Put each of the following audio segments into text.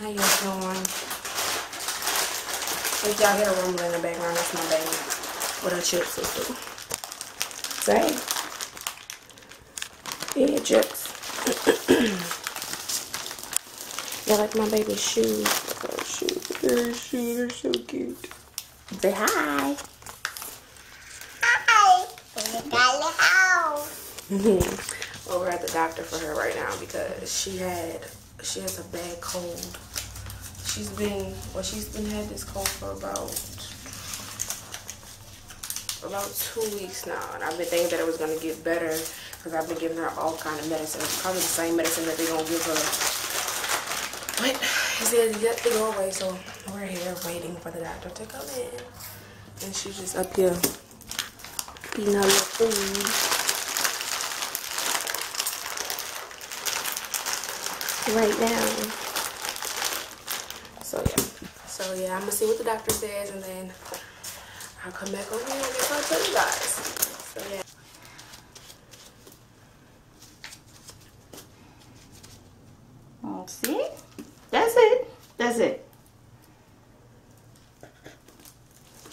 How you doing? If y'all hear a rumble in the background, that's my baby with her chips or something. Say. Yeah, chips. Yeah, like my baby's shoes. Look at her shoes. Look at her shoes. They're so cute. Say hi. Hi. Well, we're at the doctor for her right now because she has a bad cold. She's been had this cold for about 2 weeks now, and I've been thinking that it was gonna get better because I've been giving her all kind of medicine. It's probably the same medicine that they're gonna give her. But he said to go away, so we're here waiting for the doctor to come in. And she's just up here eating her little food. Right now. So yeah, I'm gonna see what the doctor says, and then I'll come back over here and get her to you guys. So yeah. Oh, see? That's it. That's it.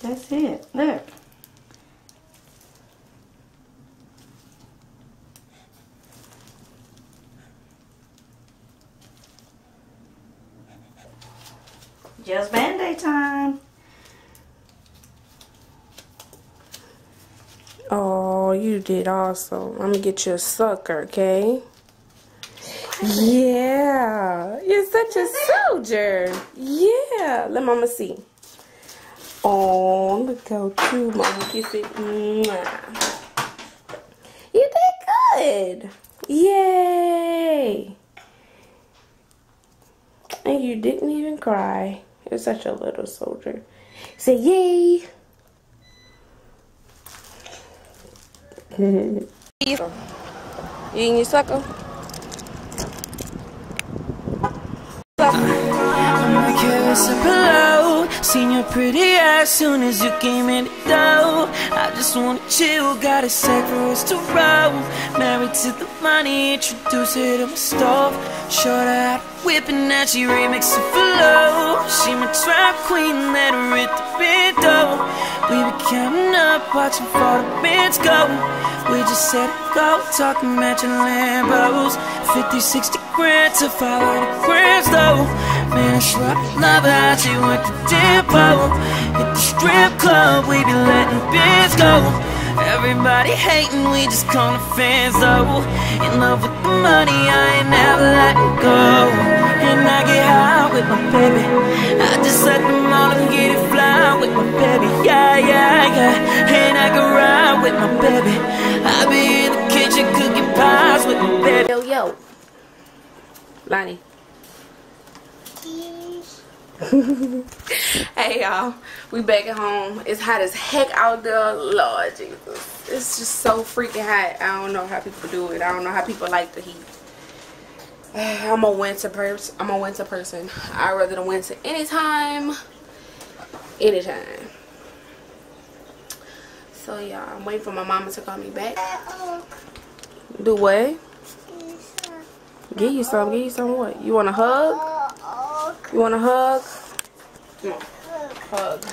That's it. Look. Just Band-Aid time. Oh, you did awesome. I'm gonna get you a sucker, okay? Yeah, you're such a soldier. Yeah, let mama see. Oh, look how cute, mama. Kiss it. Mwah. You did good. Yay. And you didn't even cry. You're such a little soldier. Say yay. You eating your sucker? I'ma kiss a pillow. Seen your pretty ass soon as you came in the door. I just wanna chill, got a sack for us to roll. Married to the money, introduce her to my stove. Showed her how to whip and now she remix it for low. She my trap queen, let her hit the window. We be counting up, watching for the bids go. We just set it go, talking matching Lambos. 50, 60 grand to 500 grand though. Man, I sure love how she went to tempo. Hit the strip club, we be letting bids go. Everybody hating, we just call the fans though. In love with the money, I ain't never letting go. And I get high with my baby. I just let them all and get it fly with my baby. Yeah, yeah, yeah. And I can ride with my baby. I be in the kitchen cooking pies with my baby. Yo, yo. Lonnie. Hey y'all, we back at home. It's hot as heck out there. Lord Jesus, it's just so freaking hot. I don't know how people do it. I don't know how people like the heat. I'm a winter person. I rather the winter anytime. So yeah, I'm waiting for my mama to call me back. Do what? Give you some what? You want a hug? You want a hug? Come on. Hug.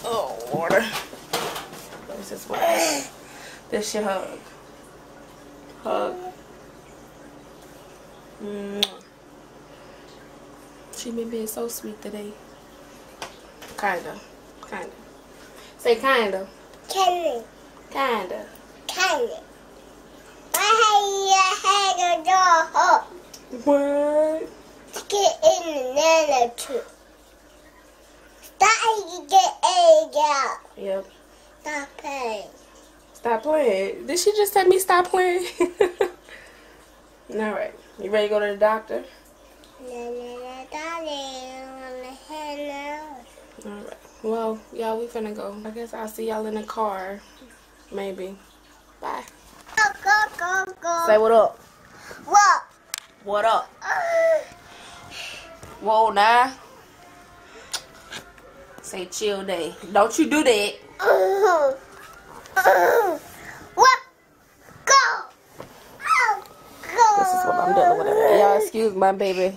Oh, water. This is what? This your hug. Hug. She been being so sweet today. Kinda. Say kinda. Kinda. Kinda. Kinda. I What? get in the nano too. Stop get egg out. Yep. Stop playing. Stop playing. Did she just tell me stop playing? Alright. You ready to go to the doctor? Alright. Well, y'all, we finna go. I guess I'll see y'all in the car. Maybe. Bye. Go. Say what up. What? What up? Whoa, now. Say chill day. Don't you do that. What? Go. This is what I'm dealing with. Y'all excuse my baby.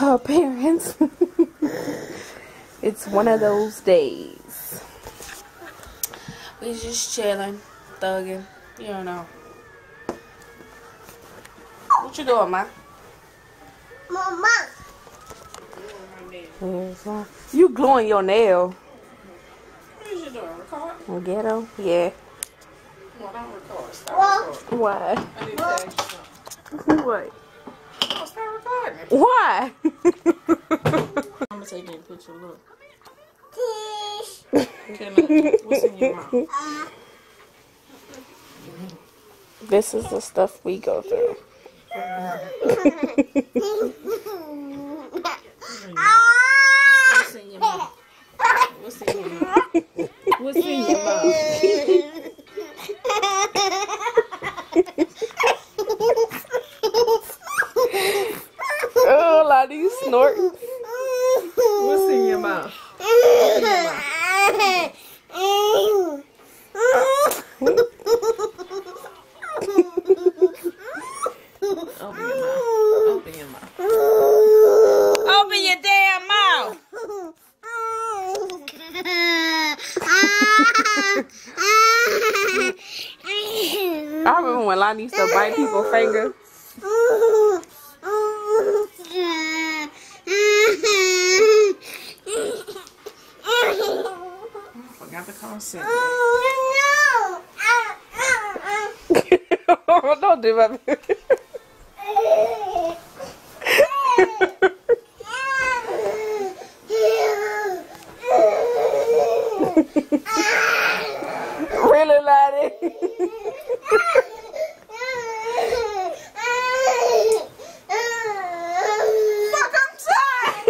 her parents. It's one of those days. We just chilling, thugging, you know. What you doing, Ma? Mama. Yes, you gluing your nail. What is you doing? Record? Ghetto? Yeah. Come on, don't record. Stop recording. Why? I need to ask you something. What? Oh, stop recording. Why? I'm gonna take that picture. Look. What's in your mouth? This is the stuff we go through. What's in your mouth? What's in your mouth? What's in your mouth? Oh, Lottie, you snorting. What's in your mouth? What's in your mouth? Open your mouth. Open your mouth. Open your damn mouth. I remember when Lonnie used to bite people's fingers. Forgot the concept. Don't do that. Really, Lottie? Fuck, I'm tired.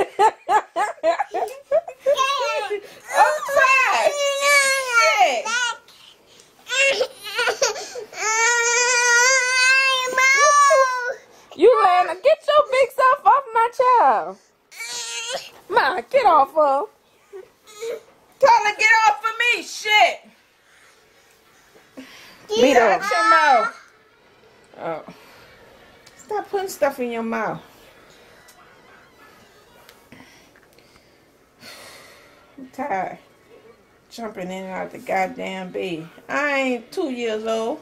I'm tired. Shit. You Lana, get your big self off my child. Ma, get off of. Tell her get off of me. Shit. Beat her. Shut your mouth. Oh. Stop putting stuff in your mouth. I'm tired. Jumping in and out the goddamn bed. I ain't 2 years old.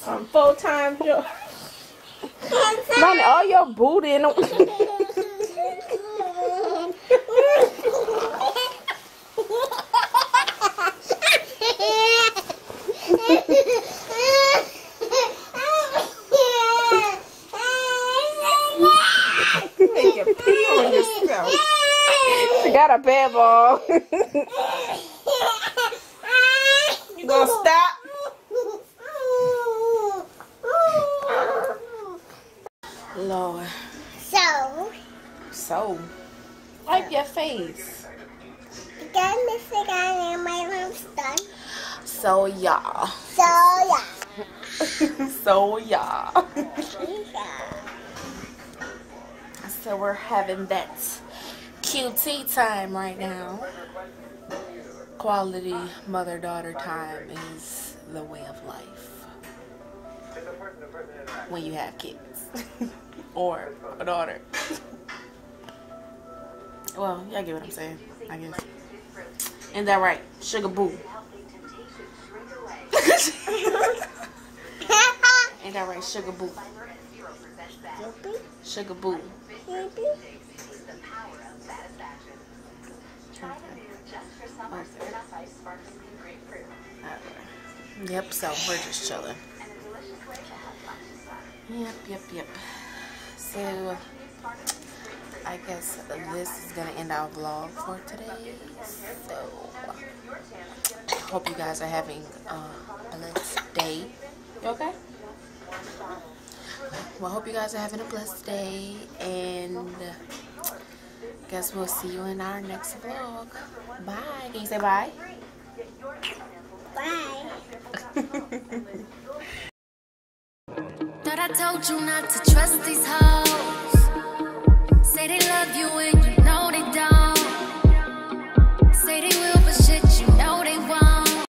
I'm full-time job. Lonnie, all your booty in the... Make you pee on yourself. She got a bad ball. You gonna stop? Lord. So, wipe your face. So, y'all. So, y'all. So, we're having that QT time right now. Quality mother-daughter time is the way of life. When you have kids. Or a daughter. Well, y'all get what I'm saying, I guess. Ain't that right? Sugar boo. Ain't that right? Sugar boo. Sugar boo. Yep, so we're just chilling. Yep. So, I guess this is gonna end our vlog for today. So, hope you guys are having a blessed day. You okay? Well, I hope you guys are having a blessed day, and I guess we'll see you in our next vlog. Bye. Can you say bye? Bye. Thought I told you not to trust these hoes.